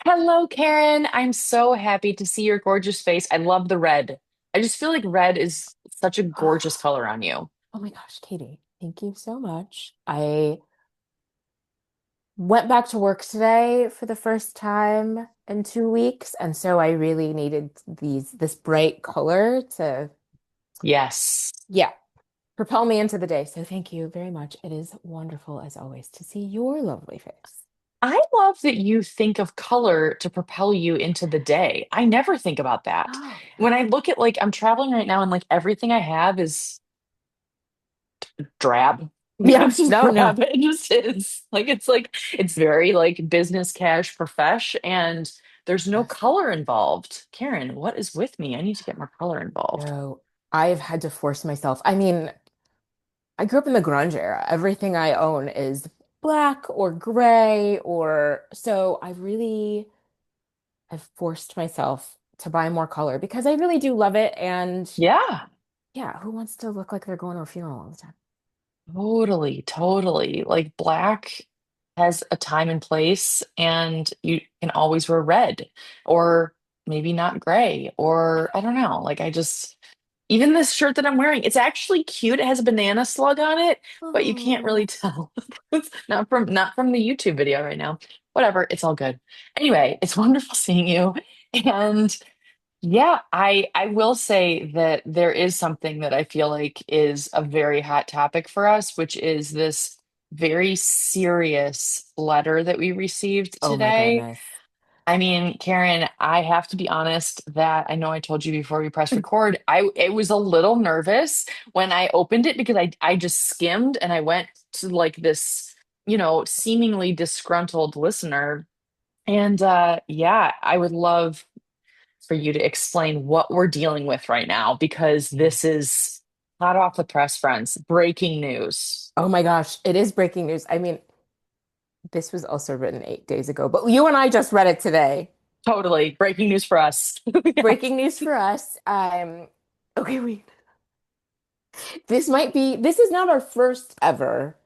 Hello, Karen. I'm so happy to see your gorgeous face. I love the red. I just feel like red is such a gorgeous color on you. Oh my gosh, Katie, thank you so much. I went back to work today for the first time in 2 weeks, and so I really needed this bright color to, Yes. yeah, propel me into the day. So thank you very much. It is wonderful as always to see your lovely face. I love that you think of color to propel you into the day. I never think about that. Oh, When I look at I'm traveling right now and everything I have is drab. yeah. It's just No, drab. no. It just is. It's very business cash profesh and there's no Yes. color involved. Karen, what is with me? I need to get more color involved. No, I've had to force myself. I mean, I grew up in the grunge era. Everything I own is black or gray or so I've forced myself to buy more color because I really do love it. And Yeah. yeah, who wants to look like they're going to a funeral all the time? Totally, totally. Like black has a time and place, and you can always wear red or maybe not gray, or I don't know. Even this shirt that I'm wearing, it's actually cute. It has a banana slug on it, but you can't really Oh, tell. It's not from the YouTube video right now. Whatever, it's all good. Anyway, it's wonderful seeing you. And yeah, I will say that there is something that I feel like is a very hot topic for us, which is this very serious letter that we received oh my today. goodness. I mean, Karen, I have to be honest that I know I told you before we press record. I was a little nervous when I opened it because I just skimmed and I went to this, seemingly disgruntled listener. And yeah, I would love for you to explain what we're dealing with right now because Yeah. this is hot off the press, friends. Breaking news. Oh my gosh, it is breaking news. I mean, this was also written 8 days ago, but you and I just read it today. Totally breaking news for us. Yeah. Breaking news for us. Okay, wait. This is not our first ever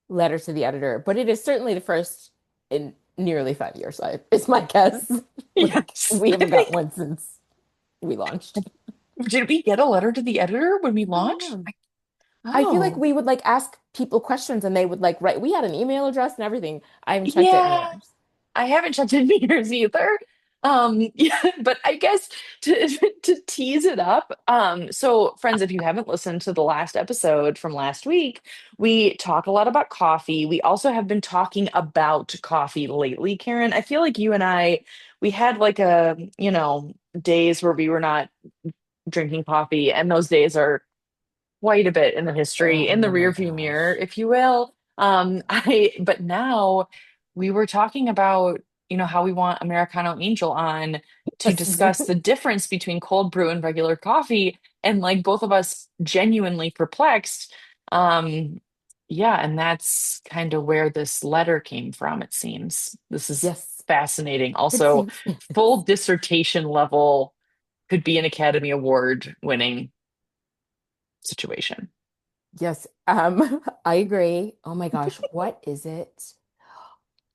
letter to the editor, but it is certainly the first in nearly 5 years, is my guess. Like, Yes. we I haven't got think, one since we launched. did we get a letter to the editor when we I don't launched? know. I feel like Oh, we would like ask people questions and they would like write. We had an email address and everything. I haven't checked it in yeah. years. I haven't checked in years either. Yeah, but I guess to to tease it up, so friends, if you haven't listened to the last episode from last week, we talk a lot about coffee. We also have been talking about coffee lately, Karen. I feel like you and we had days where we were not drinking coffee, and those days are quite a bit in the history, in the Oh my rearview mirror, gosh. if you will. But now we were talking about, how we want Americano Angel on to Yes. discuss the difference between cold brew and regular coffee, and both of us genuinely perplexed. Um, yeah, and that's kind of where this letter came from, it seems. This is Yes, fascinating. it Also, seems. full dissertation level could be an Academy Award winning situation. Yes, I agree. Oh my gosh, what is it?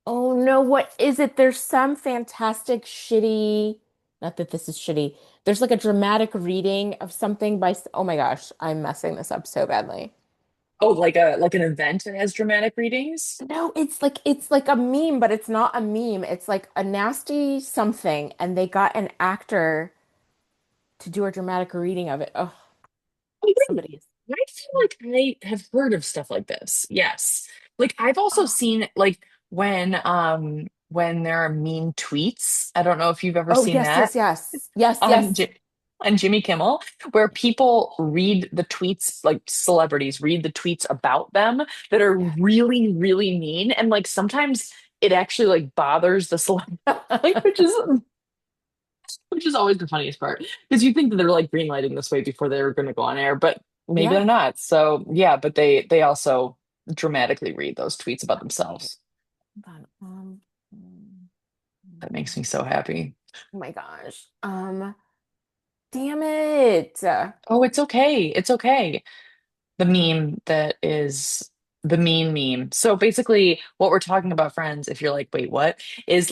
Oh no, what is it? There's some fantastic shitty, not that this is shitty. There's like a dramatic reading of something oh my gosh, I'm messing this up so badly. Oh, like an event that has dramatic readings? No, it's like a meme, but it's not a meme. It's like a nasty something, and they got an actor to do a dramatic reading of it. Oh, Oh, wait. somebody is. I feel like I have heard of stuff like this. Yes. I've also Oh, seen when there are mean tweets. I don't know if you've ever oh seen yes, that yes, yes, yes, on yes. J on Jimmy Kimmel, where people read the tweets, like celebrities read the tweets about them that are Yeah. really, really mean. And sometimes it actually bothers the celebrity, which is always the funniest part because you think that they're greenlighting this way before they're going to go on air, but maybe Yeah. they're not. So yeah, but they also dramatically read those tweets about Okay. themselves. Hold on. That makes me so happy. Oh my gosh. Damn it. Oh, it's okay. It's okay. The meme that is the mean meme. So basically, what we're talking about, friends, if you're like, wait, what? Is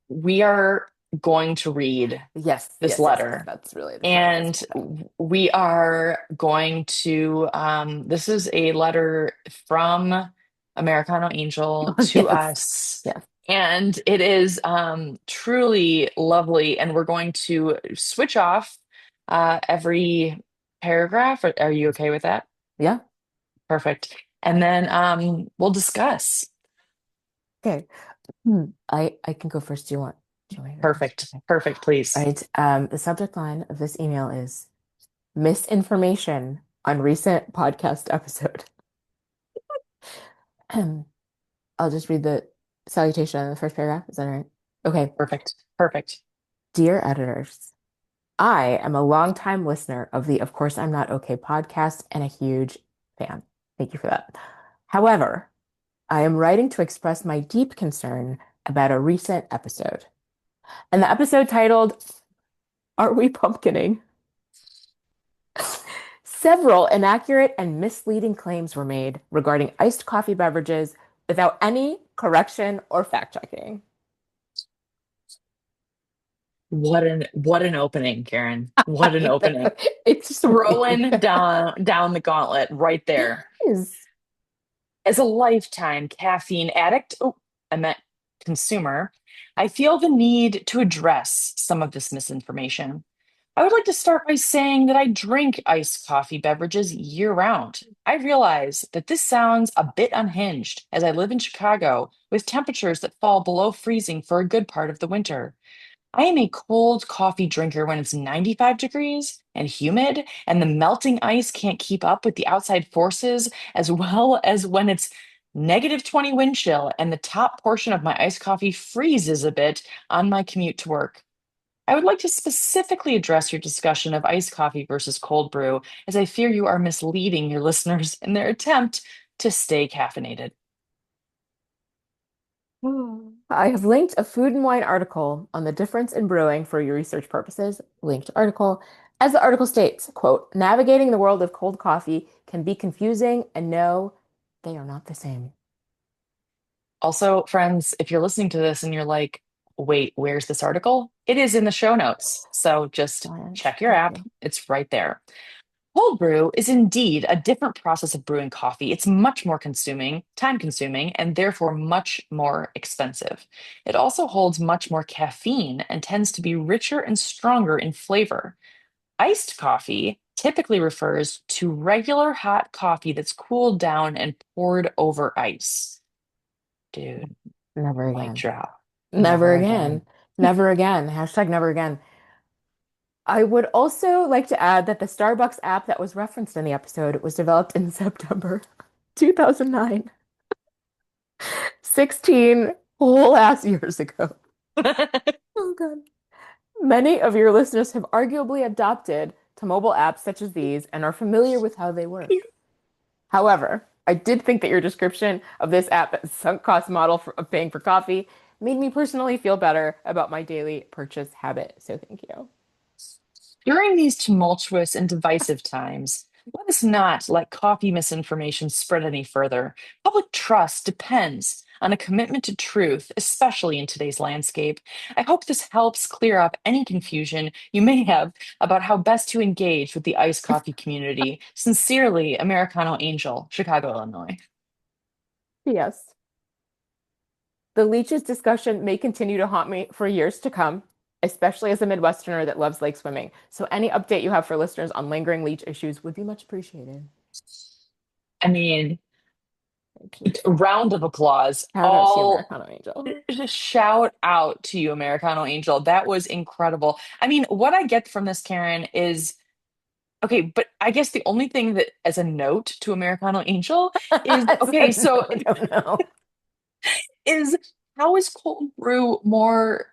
we are going to read Yes, this yes, yes, yes. letter. That's really the point of this And whole thing. we are going to, this is a letter from Americano Angel to Yes, us. yes. And it is truly lovely. And we're going to switch off every paragraph. Are you okay with that? Yeah. Perfect. And then we'll discuss. Okay. I can go first. Do you want me to go first? Perfect. Okay. Perfect, All please. right. The subject line of this email is misinformation on recent podcast episode. I'll just read the salutation in the first paragraph. Is that all right? Okay. Perfect. Perfect. Dear editors, I am a longtime listener of the Of Course I'm Not Okay podcast and a huge fan. Thank you for that. However, I am writing to express my deep concern about a recent episode. And the episode titled, Are We Pumpkining? Several inaccurate and misleading claims were made regarding iced coffee beverages without any correction or fact checking. What an opening, Karen. What an I know. opening. It's just amazing. Throwing down the gauntlet right there. Yes. As a lifetime caffeine addict, oh, I meant consumer, I feel the need to address some of this misinformation. I would like to start by saying that I drink iced coffee beverages year round. I realize that this sounds a bit unhinged as I live in Chicago with temperatures that fall below freezing for a good part of the winter. I am a cold coffee drinker when it's 95 degrees and humid, and the melting ice can't keep up with the outside forces, as well as when it's -20 wind chill and the top portion of my iced coffee freezes a bit on my commute to work. I would like to specifically address your discussion of iced coffee versus cold brew, as I fear you are misleading your listeners in their attempt to stay caffeinated. I have linked a Food and Wine article on the difference in brewing for your research purposes. Linked article. As the article states, quote, navigating the world of cold coffee can be confusing, and no, they are not the same. Also, friends, if you're listening to this and you're like, wait, where's this article? It is in the show notes. So just Brilliant. check your Thank app, you. it's right there. Cold brew is indeed a different process of brewing coffee. It's much more consuming, time consuming, and therefore much more expensive. It also holds much more caffeine and tends to be richer and stronger in flavor. Iced coffee typically refers to regular hot coffee that's cooled down and poured over ice. Dude, Never mic again. drop. Never Never again. again. Never again. Hashtag never again. I would also like to add that the Starbucks app that was referenced in the episode was developed in September 2009, 16 whole ass years ago. Oh, God. Many of your listeners have arguably adopted to mobile apps such as these and are familiar with how they work. However, I did think that your description of this app as a sunk cost model of paying for coffee made me personally feel better about my daily purchase habit. So thank you. During these tumultuous and divisive times, let us not let coffee misinformation spread any further. Public trust depends on a commitment to truth, especially in today's landscape. I hope this helps clear up any confusion you may have about how best to engage with the iced coffee community. Sincerely, Americano Angel, Chicago, Illinois. Yes. The leeches discussion may continue to haunt me for years to come, especially as a Midwesterner that loves lake swimming. So any update you have for listeners on lingering leech issues would be much appreciated. I mean, Thank you. a round of applause. Shout out to you, All Americano Angel. just shout out to you, Americano Angel. That was incredible. I mean, what I get from this, Karen, is okay, but I guess the only thing that, as a note to Americano Angel, is okay, No, so no, no. is how is cold brew more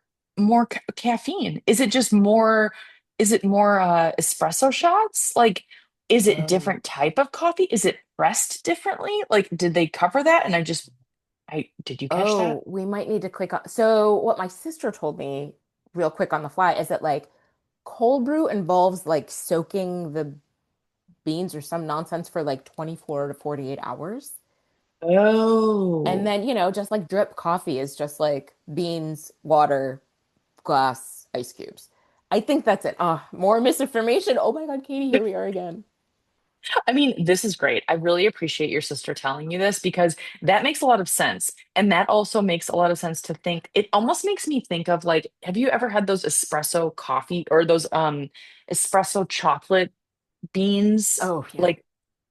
caffeine? Is it just more, is it more espresso shots? Like, is it Oh. different type of coffee? Is it pressed differently? Like, did they cover that? And I did you catch that? Oh, we might need to click on. So, what my sister told me real quick on the fly is that like cold brew involves like soaking the beans or some nonsense for like 24 to 48 hours. And Oh, then, just like drip coffee is just like beans, water, glass, ice cubes. I think that's it. More misinformation. Oh my God, Katie, here we are again. I mean, this is great. I really appreciate your sister telling you this because that makes a lot of sense. And that also makes a lot of sense to think. It almost makes me think of like, have you ever had those espresso coffee or those espresso chocolate beans? Oh, yeah. Like,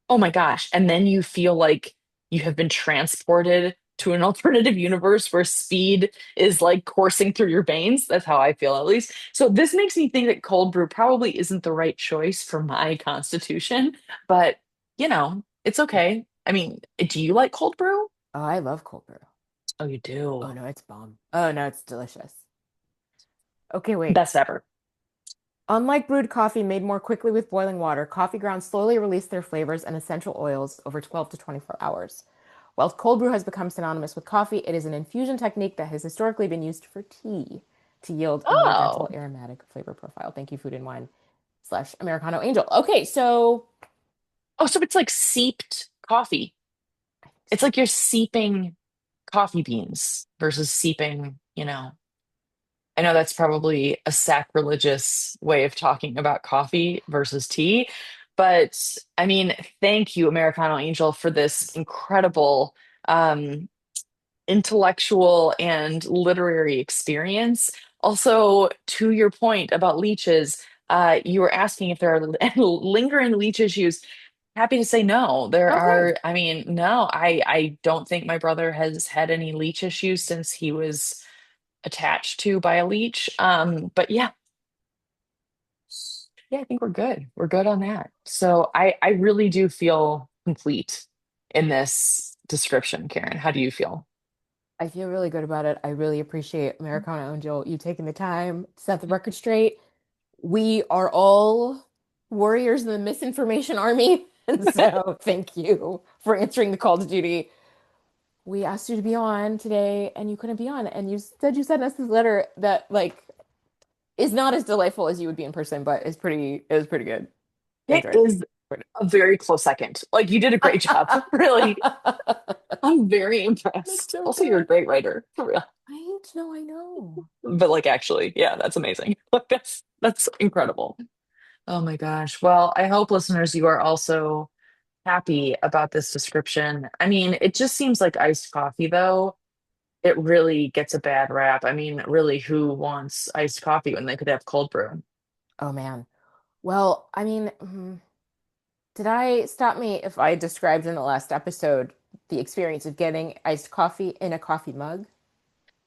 oh my gosh. And then you feel like you have been transported to an alternative universe where speed is like coursing through your veins. That's how I feel, at least. So this makes me think that cold brew probably isn't the right choice for my constitution, but it's okay. I mean, do you like cold brew? Oh, I love cold brew. Oh, you Oh do. no, it's bomb. Oh no, it's delicious. Okay, wait. Best ever. Unlike brewed coffee made more quickly with boiling water, coffee grounds slowly release their flavors and essential oils over 12 to 24 hours. While cold brew has become synonymous with coffee, it is an infusion technique that has historically been used for tea to yield a more gentle Oh. aromatic flavor profile. Thank you, Food and Wine slash Americano Angel. Okay, so Oh, so it's like seeped coffee. I think It's so. like you're seeping coffee beans versus seeping, I know that's probably a sacrilegious way of talking about coffee versus tea, but I mean, thank you, Americano Angel, for this incredible um, intellectual and literary experience. Also, to your point about leeches, you were asking if there are lingering leech issues. Happy to say no. There Okay. are, I mean, no, I don't think my brother has had any leech issues since he was attached to by a leech. But yeah, yeah, I think we're good. We're good on that. So I really do feel complete in this description, Karen. How do you feel? I feel really good about it. I really appreciate Americano Angel, you taking the time to set the record straight. We are all warriors in the misinformation army. And so thank you for answering the call to duty. We asked you to be on today and you couldn't be on. And you sent us this letter that like is not as delightful as you would be in person, but it was pretty good. I It enjoyed is it. a very close second. Like you did a great job. Really. I'm very That's impressed. so Also, you're a good. great writer, for real. I know. But like actually, yeah, that's amazing. Like that's incredible. Oh my gosh. Well, I hope listeners, you are also happy about this description. I mean, it just seems like iced coffee, though. It really gets a bad rap. I mean, really, who wants iced coffee when they could have cold brew? Oh man. Well, I mean, did I stop me if I described in the last episode the experience of getting iced coffee in a coffee mug?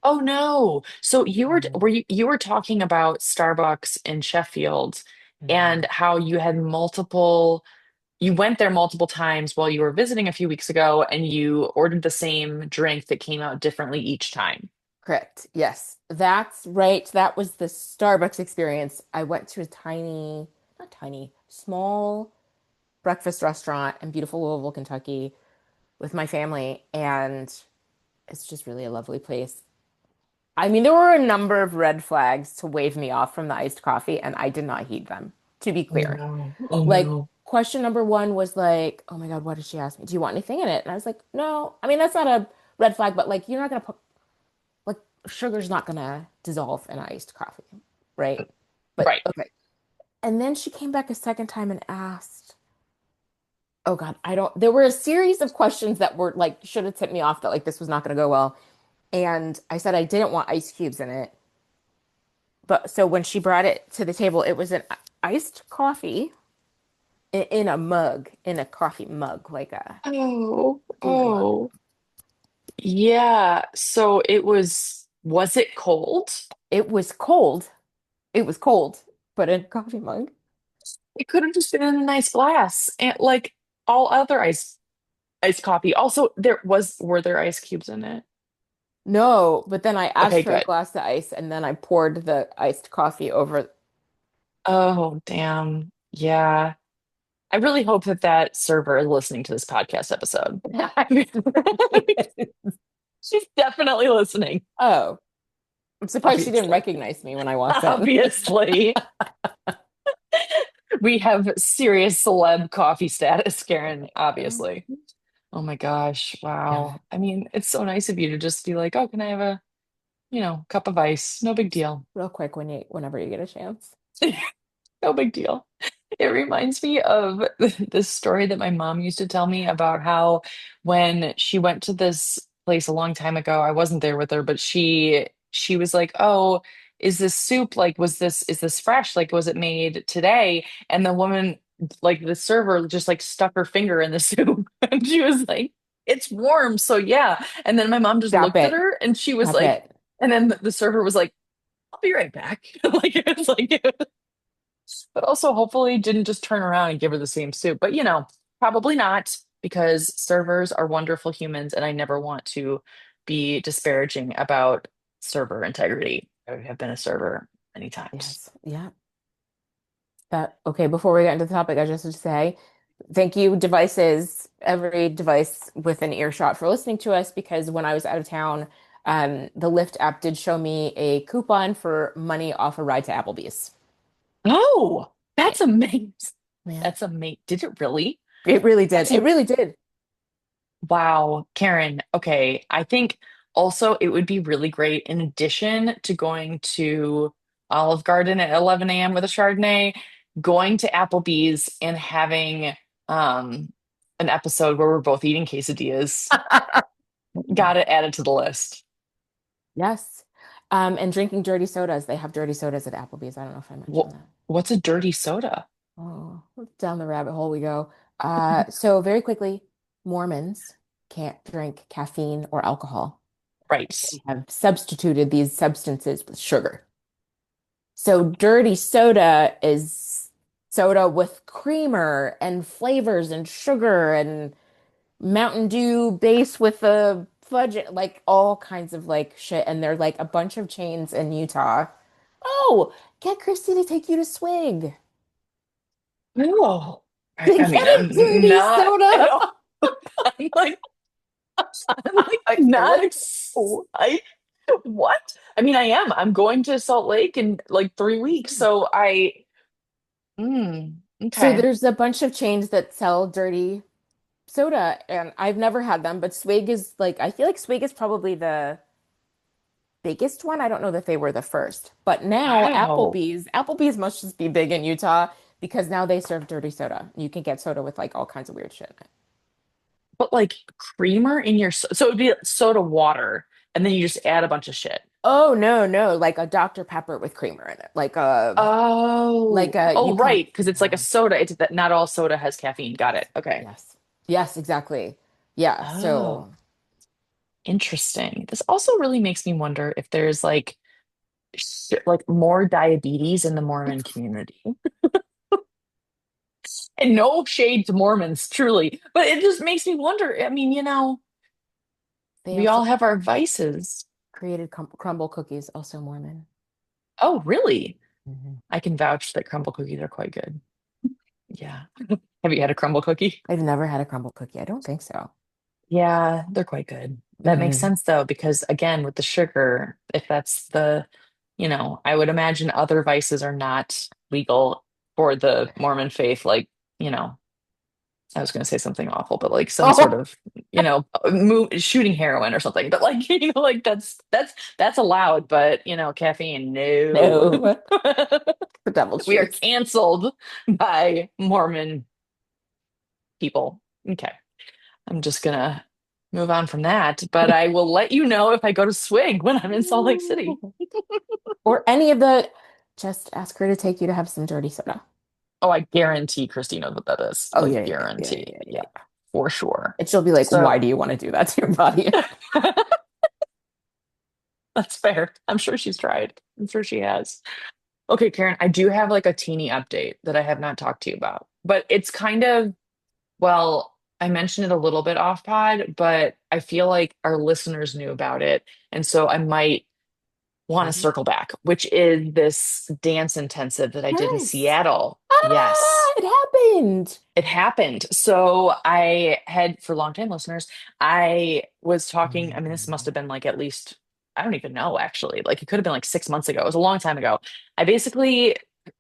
Oh no. So Mm. you were talking about Starbucks in Sheffield Yeah. and how you went there multiple times while you were visiting a few weeks ago and you ordered the same drink that came out differently each time. Correct. Yes, that's right. That was the Starbucks experience. I went to a tiny, not tiny, small breakfast restaurant in beautiful Louisville, Kentucky with my family, and it's just really a lovely place. I mean, there were a number of red flags to wave me off from the iced coffee, and I did not heed them, to be Oh clear. no. Oh Like, no. question number one was like, oh my God, what did she ask me? Do you want anything in it? And I was like, no. I mean, that's not a red flag, but like, you're not gonna put, like, sugar's not gonna dissolve in iced coffee, right? But Right. okay. And then she came back a second time and asked, oh God, I don't, there were a series of questions that were like, should have tipped me off that like this was not gonna go well. And I said I didn't want ice cubes in it. But so when she brought it to the table, it was an iced coffee in a mug, in a coffee mug, like a, Oh, oh my God. oh. Yeah. So was it cold? It was cold. It was cold, but in a coffee mug. It could have just been in a nice glass and like all other iced coffee. Also, were there ice cubes in it? No, but then I asked Okay, for a good. glass of ice and then I poured the iced coffee over. Oh, damn. Yeah. I really hope that that server is listening to this podcast episode. She's definitely listening, Oh, I'm surprised she didn't obviously. recognize me when I walked in. Obviously. We have serious celeb coffee status, Karen, obviously. Oh my gosh. Yeah, Wow. I mean, it's so nice of you to just be like, oh, can I have a, cup of ice? No big just deal. real quick whenever you get a chance. No big deal. It reminds me of this story that my mom used to tell me about how when she went to this place a long time ago, I wasn't there with her, but she was like, "Oh, is this soup like is this fresh? Like was it made today?" And the woman like the server just like stuck her finger in the soup and she was like, "It's warm, so yeah." And then my mom just Stop looked at it. her and she was Stop like, it. and then the server was like, "I'll be right back." Like it was like but also hopefully didn't just turn around and give her the same soup. But probably not because servers are wonderful humans and I never want to be disparaging about server integrity. I have been a server many times. Yes. Yeah. But okay, before we get into the topic, I just want to say thank you, devices, every device within earshot for listening to us because when I was out of town, the Lyft app did show me a coupon for money off a ride to Applebee's. Oh, Yeah. that's amazing. Yeah. That's amazing. Did it really? It really did. That's It really did. Wow, Karen. Okay, I think also it would be really great in addition to going to Olive Garden at 11 a.m. with a Chardonnay, going to Applebee's and having um an episode where we're both eating quesadillas. Got it added to the list. Yes. And drinking dirty sodas. They have dirty sodas at Applebee's. I don't know if I What mentioned that. what's a dirty soda? Oh, down the rabbit hole we go. So very quickly, Mormons can't drink caffeine or alcohol. Right. They have substituted these substances with sugar. So dirty soda is soda with creamer and flavors and sugar and Mountain Dew base with a fudge, like all kinds of like shit. And they're like a bunch of chains in Utah. Oh, get Christy to take you to Swig. No. They I mean, get a I'm dirty not at soda. all. I'm like, I'm Okay, not let's go. excited. What? I mean, I am. I'm going to Salt Lake in like 3 weeks. So So okay. there's a bunch of chains that sell dirty soda, and I've never had them, but Swig is like, I feel like Swig is probably the biggest one. I don't know that they were the first, but now Wow. Applebee's must just be big in Utah because now they serve dirty soda. You can get soda with like all kinds of weird shit in it. But like creamer in your so it'd be soda water, and then you just add a bunch of shit. Oh no, no, like a Dr. Pepper with creamer in it. Like Oh, a you oh, can right, because it's like a yeah. soda. It's that not all soda has caffeine. Got it. Okay. Yes. Yes, exactly. Yeah, Oh, so interesting. This also really makes me wonder if there's like more diabetes in the Mormon community. And no shade to Mormons, truly, but it just makes me wonder. I mean, they we also all have our vices. created crumble cookies, also Mormon. Oh, really? Mhm. I can vouch that crumble cookies are quite good. Yeah. Have you had a crumble cookie? I've never had a crumble cookie. I don't think so. Yeah, they're quite good. That makes Hmm. sense though, because again, with the sugar, if that's I would imagine other vices are not legal for the Mormon faith, like, you know, I was going to say something awful, but like some sort Oh, of, shooting heroin or something. But like, like that's allowed, but caffeine, no. no. The devil's We are cheese. canceled by Mormon people. Okay. I'm just gonna move on from that, but I will let you know if I go to Swig when I'm in Salt Lake City. Or any of the, just ask her to take you to have some dirty soda. Oh, I guarantee Christy knows what that is. Oh, Like, yeah, yeah, yeah, guarantee. yeah, Yeah, yeah. for sure. And she'll be like, why So do you want to do that to your body? that's fair. I'm sure she's tried. I'm sure she has. Okay, Karen, I do have like a teeny update that I have not talked to you about, but it's kind of, well, I mentioned it a little bit off pod, but I feel like our listeners knew about it. And so I might want to Okay. circle back, which is this dance intensive that I did in Yes. Seattle. Ah, Yes, it happened. it happened. So I had, for longtime listeners, I was talking. I mean, this must have been like at least, I don't even know actually. Like it could have been like 6 months ago. It was a long time ago. I basically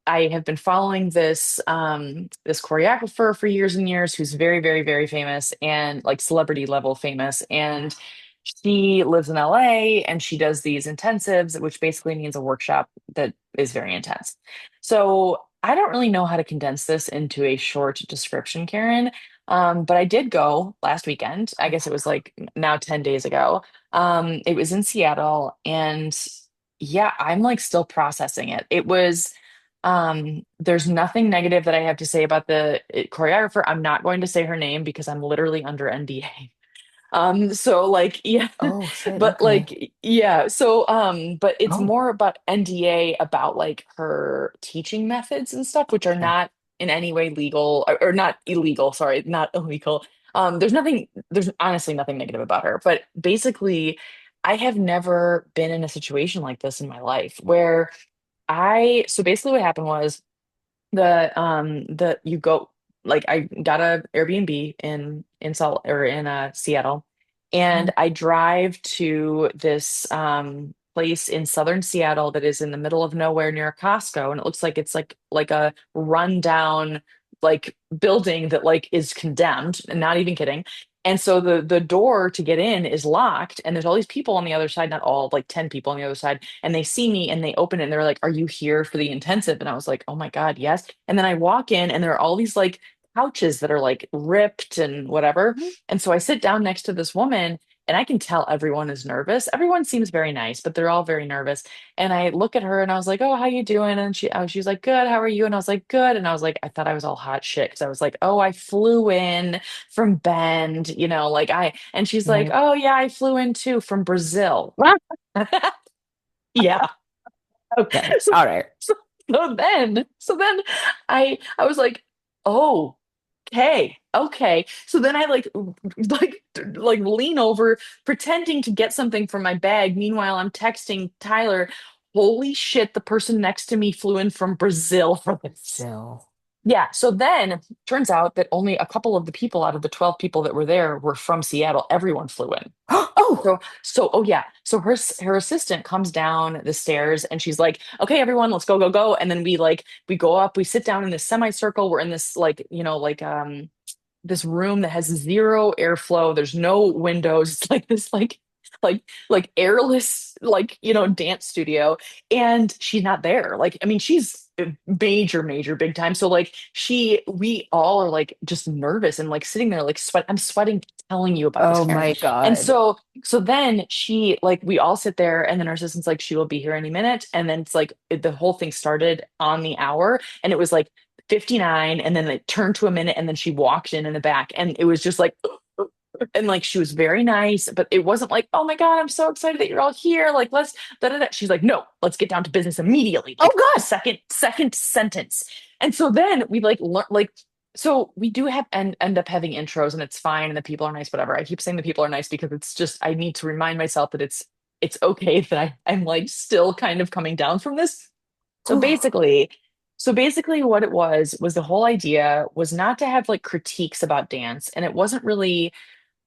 I have been following this choreographer for years and years who's very, very, very famous and like celebrity level famous. And she lives in LA and she does these intensives, which basically means a workshop that is very intense. So I don't really know how to condense this into a short description, Karen. But I did go last weekend. I Oh guess my it was God. like now 10 days ago. It was in Seattle, and yeah, I'm like still processing it. There's nothing negative that I have to say about the choreographer. I'm not going to say her name because I'm literally under NDA. So like, yeah, Oh shit. but Okay. like, yeah, but it's Oh, more about NDA about like her teaching methods and stuff, which are sure. not in any way legal or not illegal, sorry, not illegal. There's honestly nothing negative about her, but basically, I have never been in a situation like this in my life where so basically what happened was the you go like I got a Airbnb in Salt or in Seattle, and Mhm. I drive to this place in southern Seattle that is in the middle of nowhere near a Costco, and it looks like it's like a rundown like building that like is condemned, and not even kidding. And so the door to get in is locked, and there's all these people on the other side, not all, like 10 people on the other side, and they see me and they open it and they're like, "Are you here for the intensive?" And I was like, "Oh my God, yes." And then I walk in and there are all these like couches that are like ripped and whatever. Mhm. And so I sit down next to this woman and I can tell everyone is nervous. Everyone seems very nice, but they're all very nervous. And I look at her and I was like, "Oh, how you doing?" And she's like, "Good, how are you?" And I was like, "Good." And I was like, I thought I was all hot shit because I was like, "Oh, I flew in from Bend, and she's like, Right. "Oh yeah, I flew in too from Brazil." Ah, Yeah. okay. So, All right. so then I was like, oh, okay. So then I like lean over, pretending to get something from my bag. Meanwhile, I'm texting Tyler, holy shit, the person next to me flew in from Brazil for this. Jill. Yeah, so then turns out that only a couple of the people out of the 12 people that were there were from Seattle. Everyone flew in. Oh, Oh yeah. So her assistant comes down the stairs and she's like, "Okay, everyone, let's go, go, go." And then we go up, we sit down in this semicircle. We're in this this room that has zero airflow. There's no windows. It's like this like airless dance studio, and she's not there. Like I mean, she's major big time. So like we all are like just nervous and like sitting there like sweat. I'm sweating telling you about this, oh Karen. my And God. so then we all sit there, and then our assistant's like, she will be here any minute. And then it's like the whole thing started on the hour, and it was like 59, and then it turned to a minute, and then she walked in the back, and it was just like, and like she was very nice, but it wasn't like, "Oh my God, I'm so excited that you're all here, like let's da da da." She's like, "No, let's get down to business immediately, Oh like God. second sentence." And so then we like learn like so we do have end up having intros, and it's fine, and the people are nice, whatever. I keep saying the people are nice because it's just I need to remind myself that it's okay that I'm like still kind of coming down from this. So Whew. basically, so basically what it was the whole idea was not to have like critiques about dance, and it wasn't really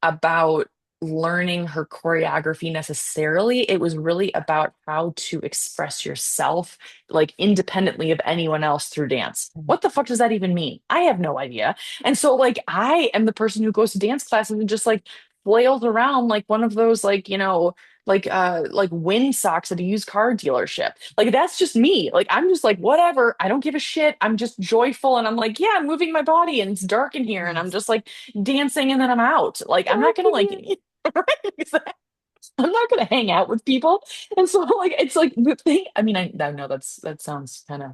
about learning her choreography necessarily. It was really about how to express yourself, like independently of anyone else through dance. What the fuck does that even mean? I have no idea. And so, like, I am the person who goes to dance classes and just like flails around like one of those, like wind socks at a used car dealership. Like that's just me. Like I'm just like whatever. I don't give a shit. I'm just joyful, and I'm like, yeah, I'm moving my body and it's dark in here, and I'm Yes. just like dancing, and then I'm out. Like I'm not gonna Working like it. I'm not gonna hang out with people. And so like it's like the thing. I mean, I know that sounds kind of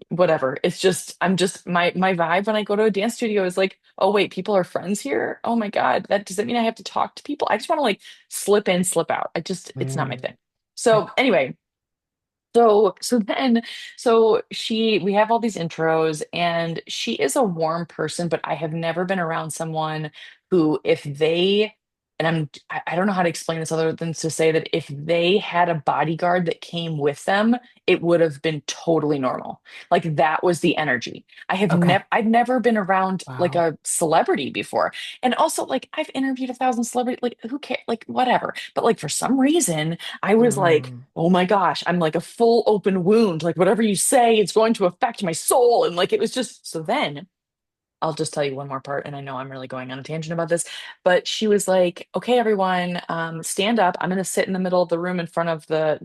whatever. It's just I'm just my vibe when I go to a dance studio is like, oh wait, people are friends here. Oh my God, that does that mean I have to talk to people? I just want to like slip in, slip out. It's not my Mm, thing. So anyway, so we have all these intros, and she is a warm person, but I have never been around someone who, if they and I don't know how to explain this other than to say that if they had a bodyguard that came with them, it would have been totally normal. Like that was the energy. Okay. I've never been around like Wow. a celebrity before. And also like I've interviewed 1,000 celebrities, like who cares? Like whatever. But like for some reason, I was like, Mm. oh my gosh, I'm like a full open wound. Like whatever you say, it's going to affect my soul. And like it was just so then I'll just tell you one more part, and I know I'm really going on a tangent about this, but she was like, "Okay, everyone, stand up. I'm going to sit in the middle of the room in front of the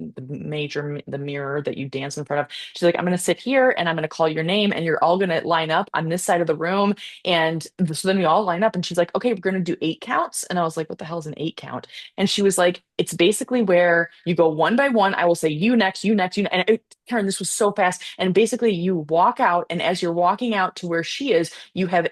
mirror that you dance in front of." She's like, "I'm going to sit here, and I'm going to call your name, and you're all going to line up on this side of the room." And so then we all line up, and she's like, "Okay, we're going to do 8 counts." And I was like, "What the hell is an 8 count?" And she was like, "It's basically where you go one by one. I will say you next, you next, you next." And Karen, this was so fast. And basically, you walk out, and as you're walking out to where she is you have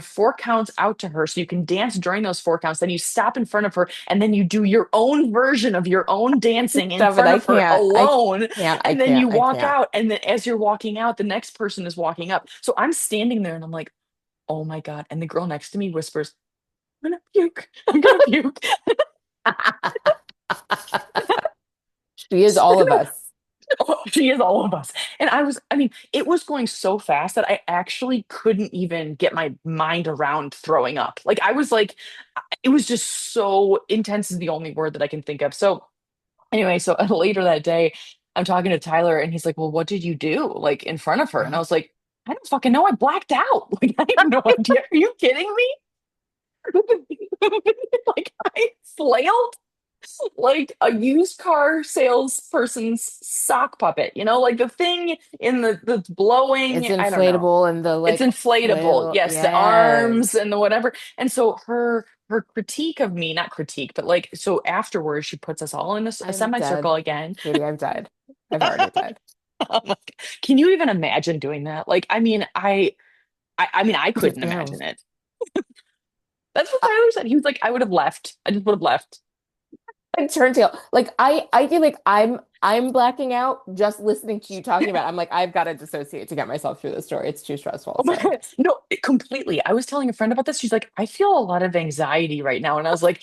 4 counts out to her so you can dance during those 4 counts, then you stop in front of her and then you do your own version of your own dancing in Stop it. front of her alone, and then you I walk can't. out, and then as you're walking out the next person is walking up, so I'm standing there and I'm like, oh my god, and the girl next to me whispers, I'm gonna puke, I'm gonna puke. She is all of us. Oh, she is all of us. And I mean, it was going so fast that I actually couldn't even get my mind around throwing up. Like, I was like, it was just so intense, is the only word that I can think of. So, anyway, so later that day, I'm talking to Tyler and he's like, well, what did you do? Like, in front of her. And I Right. was like, I don't fucking know. I blacked out. Like, I have no idea. Are you kidding me? Like, I flailed like a used car salesperson's sock puppet, like the thing in the It's blowing, I don't know. inflatable and the It's like inflatable. flail. Yes, the arms Yes. and the whatever. And so her critique of me, not critique, but like so afterwards she puts us all in a I'm semicircle dead. again. Katie, I've died. I've already died. I'm like, can you even imagine doing that? Like, I mean, I mean, I couldn't No. imagine it. That's what Tyler said. He was like, I would have left. I just would have left. Like turntail. Like I feel like I'm blacking out just listening to you talking about it. I'm like, I've got to dissociate to get myself through this story. It's too stressful. Oh my Sorry. God. No, completely. I was telling a friend about this. She's like, I feel a lot of anxiety right now. And I was like,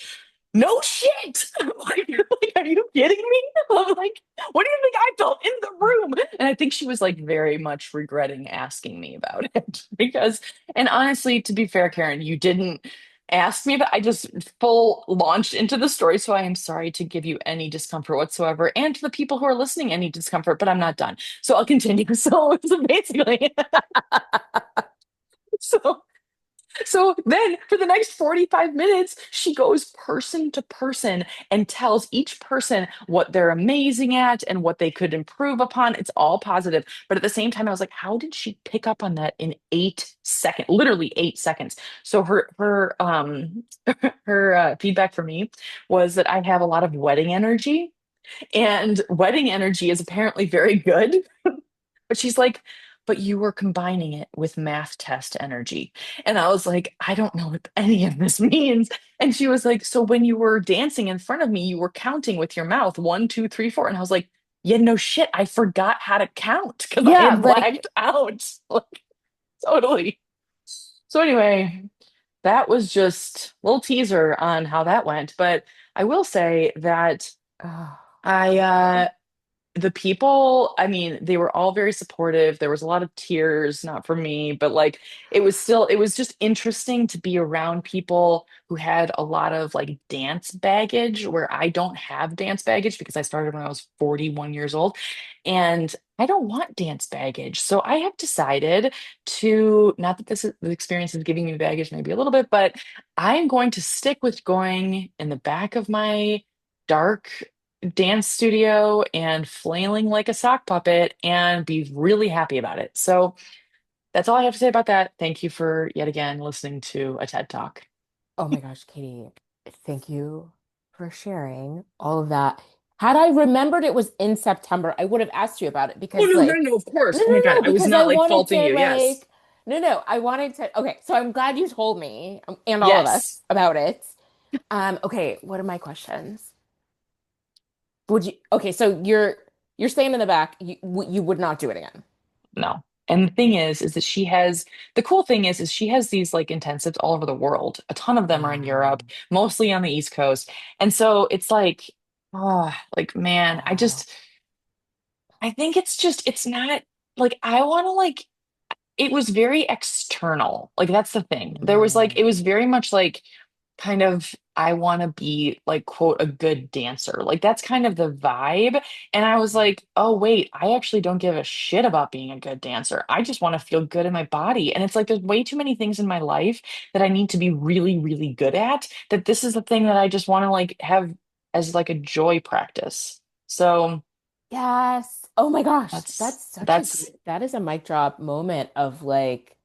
no shit. Like, are you kidding me? I'm like, what do you think I felt in the room? And I think she was like very much regretting asking me about it because, and honestly, to be fair, Karen, you didn't ask me, but I just full launched into the story. So I am sorry to give you any discomfort whatsoever. And to the people who are listening, any discomfort, but I'm not done. So I'll continue. So basically, so so then for the next 45 minutes, she goes person to person and tells each person what they're amazing at and what they could improve upon. It's all positive. But at the same time, I was like, how did she pick up on that in 8 seconds? Literally 8 seconds. So her her feedback for me was that I have a lot of wedding energy, and wedding energy is apparently very good. But she's like, but you were combining it with math test energy. And I was like, I don't know what any of this means. And she was like, so when you were dancing in front of me, you were counting with your mouth, one, two, three, four. And I was like, yeah, no shit. I forgot how to count because I Yeah, had like, blacked out. Like, totally. So anyway, that was just a little teaser on how that went. But I will say that oh, I the people, I mean, they were all very supportive. There was a lot of tears, not for me, but like it was just interesting to be around people who had a lot of like dance baggage where I don't have dance baggage because I started when I was 41 years old. And I don't want dance baggage. So I have decided to, not that the experience is giving me baggage, maybe a little bit, but I'm going to stick with going in the back of my dark dance studio and flailing like a sock puppet and be really happy about it. So that's all I have to say about that. Thank you for yet again listening to a TED Talk. oh my gosh, Katie, thank you for sharing all of that. Had I remembered it was in September, I would have asked you about it Oh because no, no, like no, of course. no, Oh my no, God. no, I was because I not like wanted faulting to you. Yes. like no, no, I wanted to okay, so I'm glad you told me and all of us Yes. about it. Okay, what are my questions? Would you okay, so you're staying in the back. You would not do it again. No. And the thing is that the cool thing is she has these like intensives all over the world. A ton of them are in Wow. Europe, mostly on the East Coast. And so it's like, oh, like, man, Wow. I think it's not like, I want to like, it was very external. Like that's the thing. There was like it was Mm. very much like kind of I want to be like quote a good dancer. Like that's kind of the vibe. And I was like, "Oh wait, I actually don't give a shit about being a good dancer. I just want to feel good in my body." And it's like there's way too many things in my life that I need to be really really good at that this is the thing that I just want to like have as like a joy practice. So, Yes. Oh my gosh. that's That's such a that's great, that is a mic drop moment of like,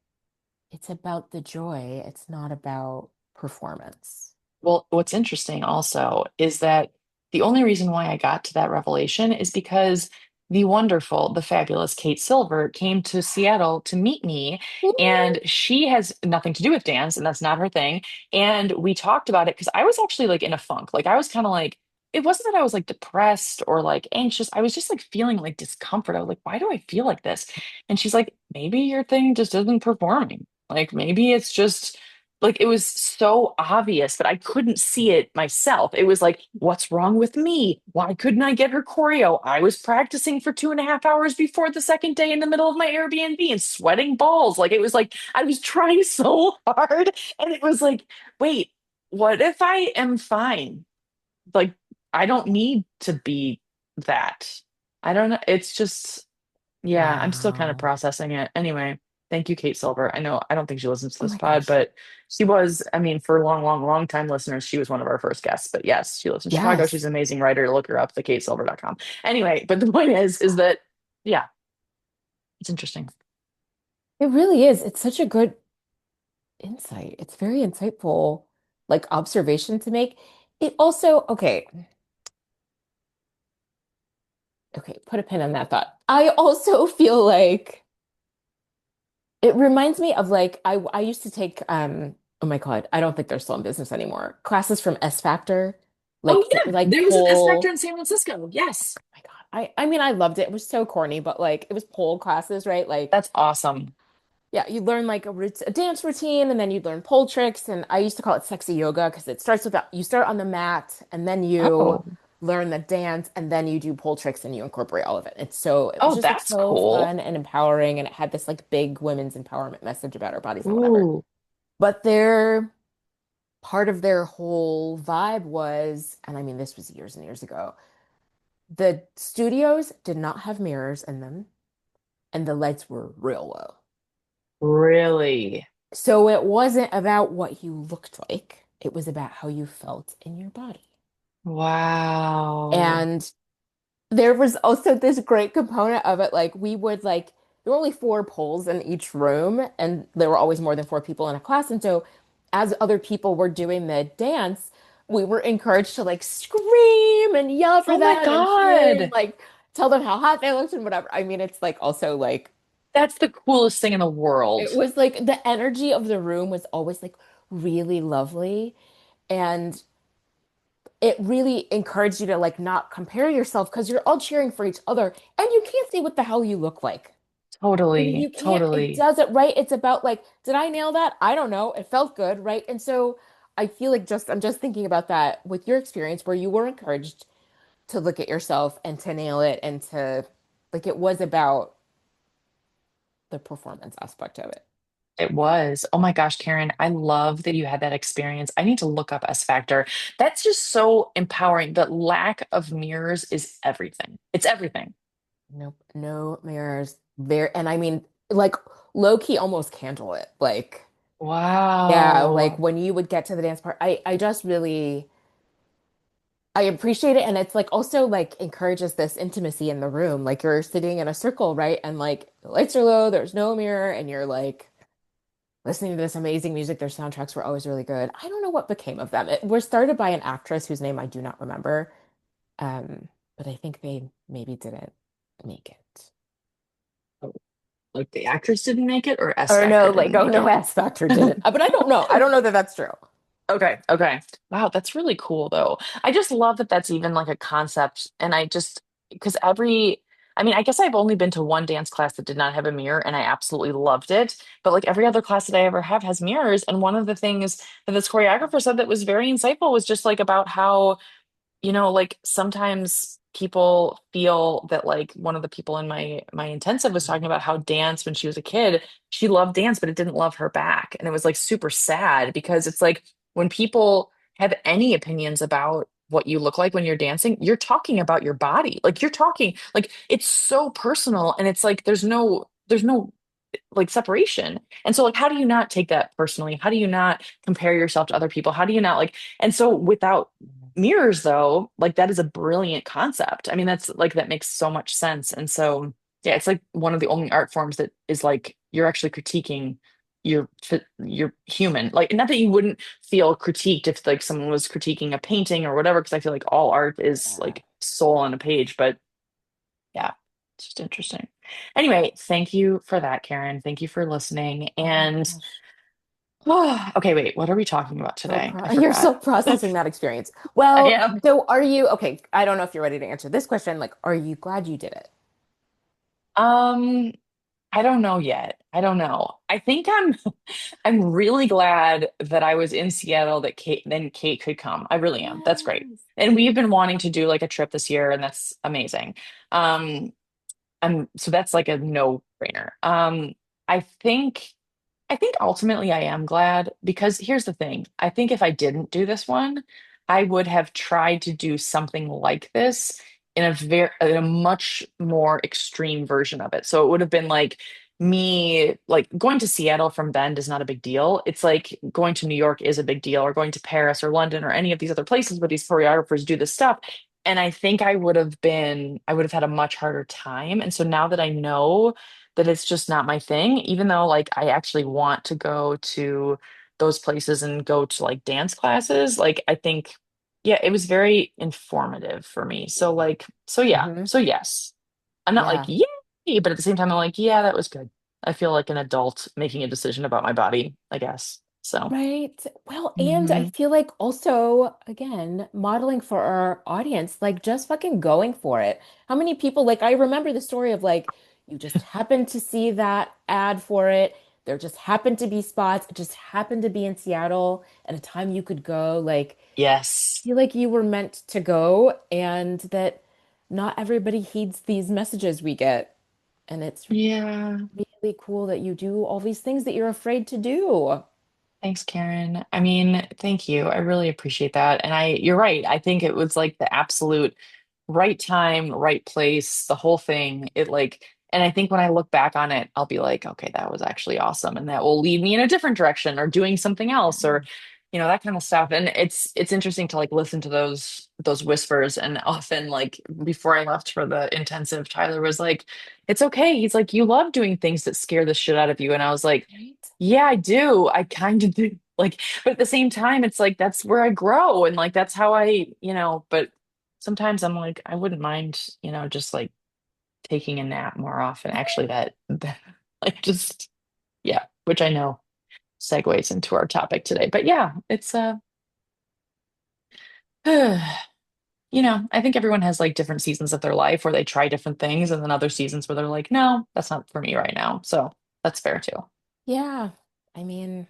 it's about the joy. It's not about performance. Well, what's interesting also is that the only reason why I got to that revelation is because the wonderful, the fabulous Kate Silver came to Seattle to meet me, and she has nothing to do with dance, and that's not her thing. And we talked about it because I was actually like in a funk. Like I was kind of like, it wasn't that I was like depressed or like anxious. I was just like feeling like discomfort. I was like, why do I feel like this? And she's like, maybe your thing just isn't performing. Like maybe it's just like it was so obvious, but I couldn't see it myself. It was like, what's wrong with me? Why couldn't I get her choreo? I was practicing for 2.5 hours before the second day in the middle of my Airbnb and sweating balls. Like it was like I was trying so hard. And it was like, wait, what if I am fine? Like, I don't need to be that. I don't know. It's just yeah, I'm still kind of Wow. processing it. Anyway, thank you, Kate Silver. I don't think she listens to Oh this my pod, gosh. but she was, I mean, for long, long, long time listeners, she was one of our first guests. But yes, she lives in Chicago. She's Yes, an amazing writer. Look her up, thekatesilver.com. Anyway, but the point is that, yeah, it's interesting. it really is. It's such a good insight. It's very insightful, like observation to make. It also, okay, okay, put a pin on that thought. I also feel like it reminds me of like I used to take oh my God, I don't think they're still in business anymore. Classes from S Factor, Oh, like that were yeah, like there was an S Factor pole. in San Francisco. Yes, My God. I mean I loved it. It was so corny, but like it was pole classes, right? Like that's awesome. yeah, you learn like a dance routine and then you learn pole tricks. And I used to call it sexy yoga because it starts with that you start on the mat and then you Oh, learn the dance and then you do pole tricks and you incorporate all of it. It's so it was oh, just like that's so cool. fun and empowering and it had this like big women's empowerment message about our bodies and whatever. Ooh, But their part of their whole vibe was, and I mean this was years and years ago, the studios did not have mirrors in them and the lights were real low. really? So it wasn't about what you looked like. It was about how you felt in your body. Wow. And there was also this great component of it. Like we would like, there were only four poles in each room, and there were always more than four people in a class. And so as other people were doing the dance, we were encouraged to like scream and yell for Oh my them and cheer and God. like tell them how hot they looked and whatever. I mean, it's like also like That's the coolest thing in the it world. was like the energy of the room was always like really lovely. And it really encouraged you to like not compare yourself because you're all cheering for each other and you can't say what the hell you look like. You Totally, can't, it totally. does it right. It's about like, did I nail that? I don't know. It felt good, right? And so I feel like I'm just thinking about that with your experience where you were encouraged to look at yourself and to nail it and to like it was about the performance aspect of it. It was. Oh my gosh, Karen, I love that you had that experience. I need to look up S Factor. That's just so empowering. The lack of mirrors is everything. It's everything. Nope, no mirrors there. And I mean, like low key almost candlelit. Like, yeah, like Wow. when you would get to the dance part, I just really I appreciate it and it's like also like encourages this intimacy in the room. Like you're sitting in a circle, right? And like the lights are low, there's no mirror, and you're like listening to this amazing music. Their soundtracks were always really good. I don't know what became of them. It was started by an actress whose name I do not remember. But I think they maybe didn't make it. Like the actress didn't make it or S Or no, Factor like, didn't oh make no, it? X Factor didn't. But I don't know. I don't know that that's true. Okay, okay. Wow, that's really cool though. I just love that that's even like a concept. And I just, because every I mean, I guess I've only been to one dance class that did not have a mirror, and I absolutely loved it. But like every other class that I ever have has mirrors. And one of the things that this choreographer said that was very insightful was just like about how, like sometimes people feel that like one of the people in my intensive was talking about how dance when she was a kid, she loved dance, but it didn't love her back. And it was like super sad because it's like when people have any opinions about what you look like when you're dancing, you're talking about your body. Like you're talking, like it's so personal and it's like there's no like separation. And so like how do you not take that personally? How do you not compare yourself to other people? How do you not like and so without mirrors though, like that is a brilliant concept. I mean that's like that makes so much sense. And so yeah, it's like one of the only art forms that is like you're actually critiquing your human. Like not that you wouldn't feel critiqued if like someone was critiquing a painting or whatever because I feel like all art is Yeah. like soul on a page, but yeah, it's just interesting. Anyway, thank you for that, Karen. Thank you for listening. Oh my And gosh. okay, wait, what are we talking about today? I You're forgot. still processing that experience. I Well, am. so are you, okay, I don't know if you're ready to answer this question. Like, are you glad you did it? Um, I don't know yet. I don't know. I think I'm really glad that I was in Seattle that Kate could come. I really am. That's great. Yes. And we've been wanting to do like a trip this year, and that's amazing. Um, so that's like a no-brainer. I think I think ultimately I am glad because here's the thing. I think if I didn't do this one, I would have tried to do something like this in a much more extreme version of it. So it would have been like me like going to Seattle from Bend is not a big deal. It's like going to New York is a big deal or going to Paris or London or any of these other places where these choreographers do this stuff. And I think I would have had a much harder time. And so now that I know that it's just not my thing, even though like I actually want to go to those places and go to like dance classes. Like I think, yeah, it was very informative for me. So like, so yeah, Hmm. so yes. I'm not like, Yeah. yay, but at the same time, I'm like, yeah, that was good. I feel like an adult making a decision about my body, I guess. So, Right. Well, and I mhm. feel like also, again, modeling for our audience, like just fucking going for it. How many people, like, I remember the story of like, you just happened to see that ad for it. There just happened to be spots. It just happened to be in Seattle at a time you could go. Like, I Yes. feel like you were meant to go, and that not everybody heeds these messages we get. And it's Yeah. really cool that you do all these things that you're afraid to do. Thanks, Karen. I mean, thank you. I really appreciate that. And you're right. I think it was like the absolute right time, right place, the whole thing. And I think when I look back on it, I'll be like, okay, that was actually awesome. And that will lead me in a different direction or doing something else or, that kind of stuff. And it's interesting to like listen to those whispers. And often like before I left for the intensive, Tyler was like, it's okay. He's like, you love doing things that scare the shit out of you. And I was like, Right? yeah, I do. I kind of do. Like, but at the same time, it's like that's where I grow and like that's how but sometimes I'm like, I wouldn't mind, just like taking a nap more often. Actually, that like just yeah, which I know segues into our topic today. But yeah, it's I think everyone has like different seasons of their life where they try different things and then other seasons where they're like, no, that's not for me right now. So that's fair too. Yeah. I mean,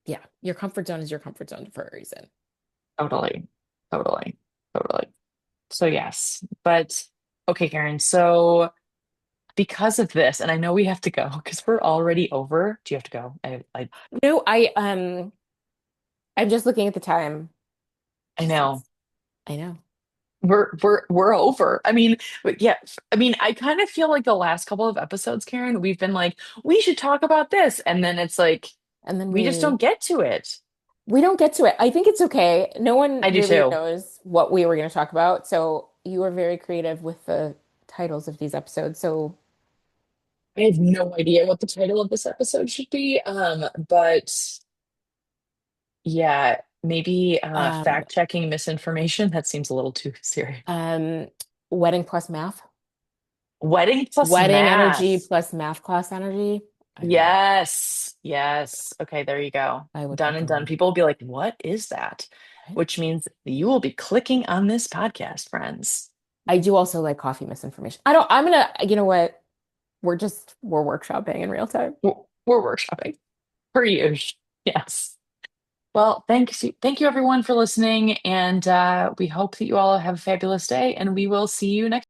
yeah, your comfort zone is your comfort zone for a reason. Totally. Totally. Totally. So yes, but okay, Karen. So because of this, and I know we have to go because we're already over. Do you have to go? No, I'm just looking at the time. I Just know it's I know. we're over. I mean, but yeah, I mean, I kind of feel like the last couple of episodes, Karen, we've been like, we should talk about this, and then it's like And then we just don't get to it. we don't get to it. I think it's okay. No one I do really too. knows what we were going to talk about. So you were very creative with the titles of these episodes. So I have no idea what the title of this episode should be. But yeah, maybe um fact checking misinformation. That seems a little too serious. um wedding plus math. Wedding plus Wedding energy math. plus math class energy. I don't know. Yes. Yes. Okay, there you go. I would Done put and them done. on. People will be like, what is that? Right? Which means you will be clicking on this podcast, friends. I do also like coffee misinformation. I don't, I'm gonna, you know what? We're workshopping in real time. We're workshopping for you. Yes. Well, thank you everyone for listening, and we hope that you all have a fabulous day, and we will see you next.